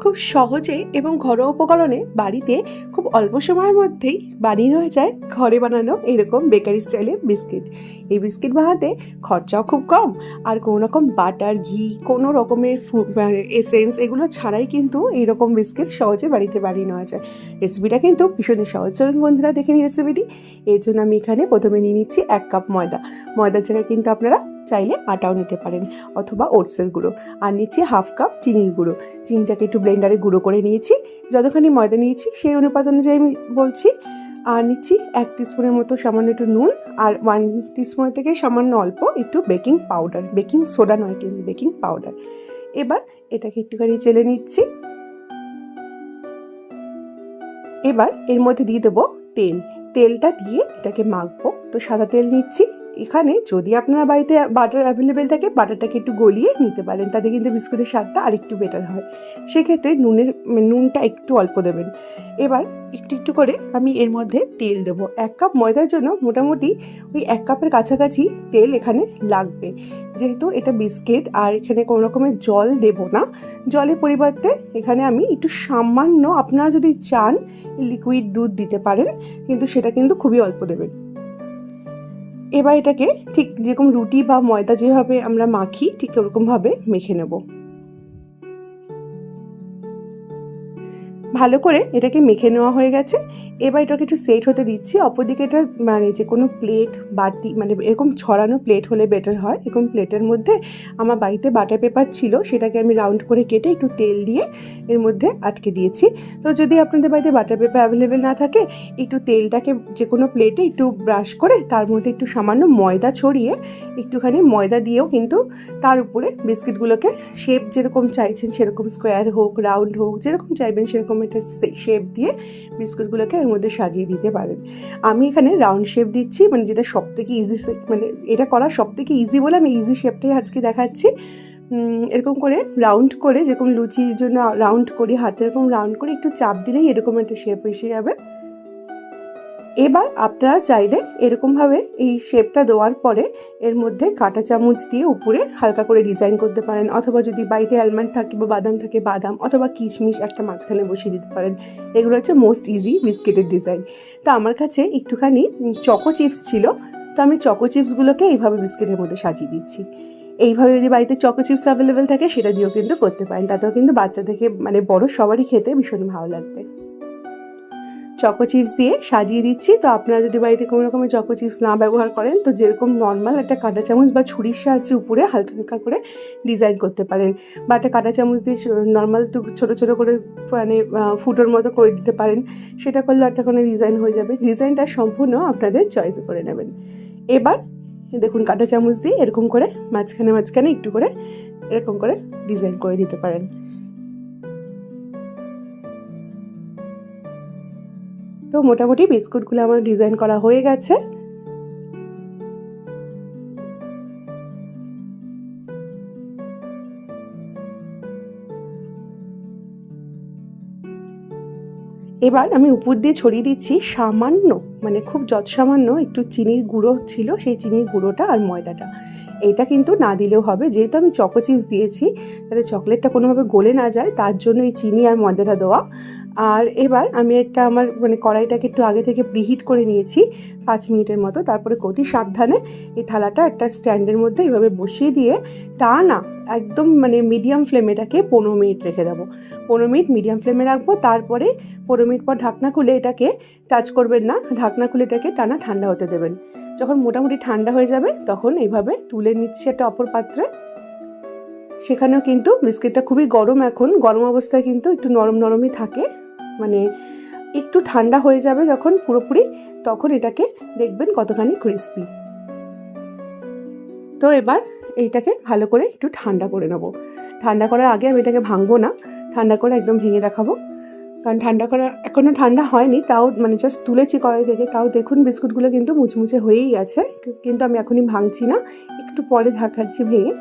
খুব সহজে এবং ঘরোয়া উপকরণে বাড়িতে খুব অল্প সময়ের মধ্যেই বানিয়ে নেওয়া যায় ঘরে বানানো এরকম বেকারি স্টাইলের বিস্কিট। এই বিস্কিট বানাতে খরচাও খুব কম, আর কোনো রকম বাটার, ঘি, কোনো রকমের এসেন্স এগুলো ছাড়াই কিন্তু এইরকম বিস্কিট সহজে বাড়িতে বানিয়ে নেওয়া যায়। রেসিপিটা কিন্তু ভীষণই সহজ। চলুন বন্ধুরা দেখে নিই রেসিপিটি। এর জন্য আমি এখানে প্রথমে নিয়ে নিচ্ছি 1 কাপ ময়দা। ময়দার জায়গায় কিন্তু আপনারা চাইলে আটাও নিতে পারেন অথবা ওটসের গুঁড়ো। আর নিচ্ছি 1/2 কাপ চিনির গুঁড়ো। চিনিটাকে একটু ব্লেন্ডারে গুঁড়ো করে নিয়েছি। যতখানি ময়দা নিয়েছি সেই অনুপাত অনুযায়ী আমি বলছি। আর নিচ্ছি 1 টিস্পুনের মতো সামান্য একটু নুন, আর 1 টিস্পুনের থেকে সামান্য অল্প একটু বেকিং পাউডার, বেকিং সোডা নয় কিন্তু বেকিং পাউডার। এবার এটাকে একটুখানি চেলে নিচ্ছি। এবার এর মধ্যে দিয়ে দেবো তেল। তেলটা দিয়ে এটাকে মাখবো। তো সাদা তেল নিচ্ছি। এখানে যদি আপনার বাড়িতে বাটার অ্যাভেলেবেল থাকে বাটারটাকে একটু গলিয়ে নিতে পারেন, তাতে কিন্তু বিস্কুটের স্বাদটা আরেকটু বেটার হয়। সেক্ষেত্রে নুনটা একটু অল্প দেবেন। এবার একটু একটু করে আমি এর মধ্যে তেল দেবো। 1 কাপ ময়দার জন্য মোটামুটি ওই 1 কাপের কাছাকাছি তেল এখানে লাগবে। যেহেতু এটা বিস্কিট আর এখানে কোনো রকমের জল দেব না, জলের পরিবর্তে এখানে আমি একটু সামান্য, আপনারা যদি চান লিকুইড দুধ দিতে পারেন, কিন্তু সেটা কিন্তু খুবই অল্প দেবেন। এবার এটাকে ঠিক যেরকম রুটি বা ময়দা যেভাবে আমরা মাখি ঠিক ওরকমভাবে মেখে নেব। ভালো করে এটাকে মেখে নেওয়া হয়ে গেছে। এবার এটাকে একটু সেট হতে দিচ্ছি। অপরদিকে এটা যে কোনো প্লেট, বাটি, এরকম ছড়ানো প্লেট হলে বেটার হয়। এরকম প্লেটের মধ্যে আমার বাড়িতে বাটার পেপার ছিল, সেটাকে আমি রাউন্ড করে কেটে একটু তেল দিয়ে এর মধ্যে আটকে দিয়েছি। তো যদি আপনাদের বাড়িতে বাটার পেপার অ্যাভেলেবেল না থাকে, একটু তেলটাকে যে কোনো প্লেটে একটু ব্রাশ করে তার মধ্যে একটু সামান্য ময়দা ছড়িয়ে, একটুখানি ময়দা দিয়েও কিন্তু তার উপরে বিস্কিটগুলোকে শেপ যেরকম চাইছেন সেরকম, স্কোয়ার হোক, রাউন্ড হোক, যেরকম চাইবেন সেরকম একটা শেপ দিয়ে বিস্কুটগুলোকে এর মধ্যে সাজিয়ে দিতে পারেন। আমি এখানে রাউন্ড শেপ দিচ্ছি, যেটা সবথেকে ইজি, এটা করা সবথেকে ইজি বলে আমি ইজি শেপটাই আজকে দেখাচ্ছি। এরকম করে রাউন্ড করে, যেরকম লুচির জন্য রাউন্ড করি হাতে, এরকম রাউন্ড করে একটু চাপ দিলেই এরকম একটা শেপ এসে যাবে। এবার আপনারা চাইলে এরকমভাবে এই শেপটা দেওয়ার পরে এর মধ্যে কাঁটা চামচ দিয়ে উপরে হালকা করে ডিজাইন করতে পারেন, অথবা যদি বাড়িতে আলমন্ড থাকে বা বাদাম থাকে বাদাম, অথবা কিশমিশ একটা মাঝখানে বসিয়ে দিতে পারেন। এগুলো হচ্ছে মোস্ট ইজি বিস্কিটের ডিজাইন। তো আমার কাছে একটুখানি চকো চিপস ছিল, তো আমি চকো চিপসগুলোকে এইভাবে বিস্কিটের মধ্যে সাজিয়ে দিচ্ছি। এইভাবে যদি বাড়িতে চকো চিপস অ্যাভেলেবেল থাকে সেটা দিয়েও কিন্তু করতে পারেন, তাতেও কিন্তু বাচ্চা থেকে বড় সবারই খেতে ভীষণ ভালো লাগবে। চকো চিপস দিয়ে সাজিয়ে দিচ্ছি। তো আপনারা যদি বাড়িতে কোনো রকমের চকো চিপস না ব্যবহার করেন, তো যেরকম নর্মাল একটা কাঁটা চামচ বা ছুরির সাহায্যে উপরে হালকা হালকা করে ডিজাইন করতে পারেন, বা একটা কাঁটা চামচ দিয়ে নর্মাল তো ছোটো ছোটো করে ফুটোর মতো করে দিতে পারেন। সেটা করলে একটা কোনো ডিজাইন হয়ে যাবে। ডিজাইনটা সম্পূর্ণ আপনাদের চয়েস করে নেবেন। এবার দেখুন কাঁটা চামচ দিয়ে এরকম করে মাঝখানে মাঝখানে একটু করে এরকম করে ডিজাইন করে দিতে পারেন। তো মোটামুটি বিস্কুটগুলো আমার ডিজাইন করা হয়ে গেছে। এবার আমি উপর দিয়ে ছড়িয়ে দিচ্ছি সামান্য, খুব সামান্য একটু চিনির গুঁড়ো ছিল, সেই চিনির গুঁড়োটা আর ময়দাটা। এটা কিন্তু না দিলেও হবে, যেহেতু আমি চকো চিপস দিয়েছি, যাতে চকলেটটা কোনোভাবে গলে না যায় তার জন্য এই চিনি আর ময়দাটা দেওয়া। আর এবার আমি আমার কড়াইটাকে একটু আগে থেকে প্রিহিট করে নিয়েছি 5 মিনিটের মতো। তারপরে অতি সাবধানে এই থালাটা একটা স্ট্যান্ডের মধ্যে এভাবে বসিয়ে দিয়ে টানা একদম মিডিয়াম ফ্লেমে এটাকে 15 মিনিট রেখে দেবো। 15 মিনিট মিডিয়াম ফ্লেমে রাখবো। তারপরে 15 মিনিট পর ঢাকনা খুলে এটাকে টাচ করবেন না, ঢাকনা খুলে এটাকে টানা ঠান্ডা হতে দেবেন। যখন মোটামুটি ঠান্ডা হয়ে যাবে তখন এইভাবে তুলে নিচ্ছি একটা অপর পাত্রে। সেখানেও কিন্তু বিস্কিটটা খুবই গরম, এখন গরম অবস্থায় কিন্তু একটু নরম নরমই থাকে। একটু ঠান্ডা হয়ে যাবে যখন পুরোপুরি, তখন এটাকে দেখবেন কতখানি ক্রিস্পি। তো এবার এইটাকে ভালো করে একটু ঠান্ডা করে নেব। ঠান্ডা করার আগে আমি এটাকে ভাঙবো না, ঠান্ডা করে একদম ভেঙে দেখাবো। কারণ ঠান্ডা করা এখনও ঠান্ডা হয়নি, তাও জাস্ট তুলেছি কড়াই থেকে, তাও দেখুন বিস্কুটগুলো কিন্তু মুচমুচে হয়েই গেছে। কিন্তু আমি এখনই ভাঙছি না, একটু পরে দেখাচ্ছি ভেঙে।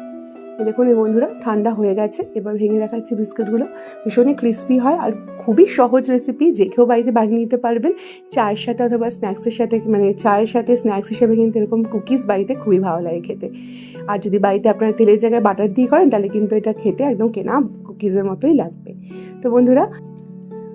দেখুন এই বন্ধুরা ঠান্ডা হয়ে গেছে। এবার ভেঙে দেখাচ্ছি বিস্কুটগুলো। ভীষণই ক্রিস্পি হয় আর খুবই সহজ রেসিপি, যে কেউ বাড়িতে বানিয়ে নিতে পারবেন চায়ের সাথে অথবা স্ন্যাক্সের সাথে। চায়ের সাথে স্ন্যাক্স হিসেবে কিন্তু এরকম কুকিজ বাড়িতে খুবই ভালো লাগে খেতে। আর যদি বাড়িতে আপনারা তেলের জায়গায় বাটার দিয়ে করেন তাহলে কিন্তু এটা খেতে একদম কেনা কুকিজের মতোই লাগবে। তো বন্ধুরা,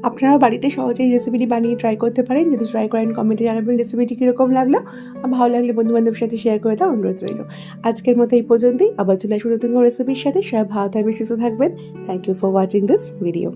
আপনারা বাড়িতে সহজেই রেসিপিটি বানিয়ে ট্রাই করতে পারেন। যদি ট্রাই করেন কমেন্টে জানাবেন রেসিপিটি কীরকম লাগলো, আর ভালো লাগলে বন্ধুবান্ধবের সাথে শেয়ার করে দেওয়ার অনুরোধ রইল। আজকের মতো এই পর্যন্তই, আবার চলে আসবো নতুন কোনো রেসিপির সাথে। সবাই ভালো থাকবেন, সুস্থ থাকবেন। Thank you for watching this video.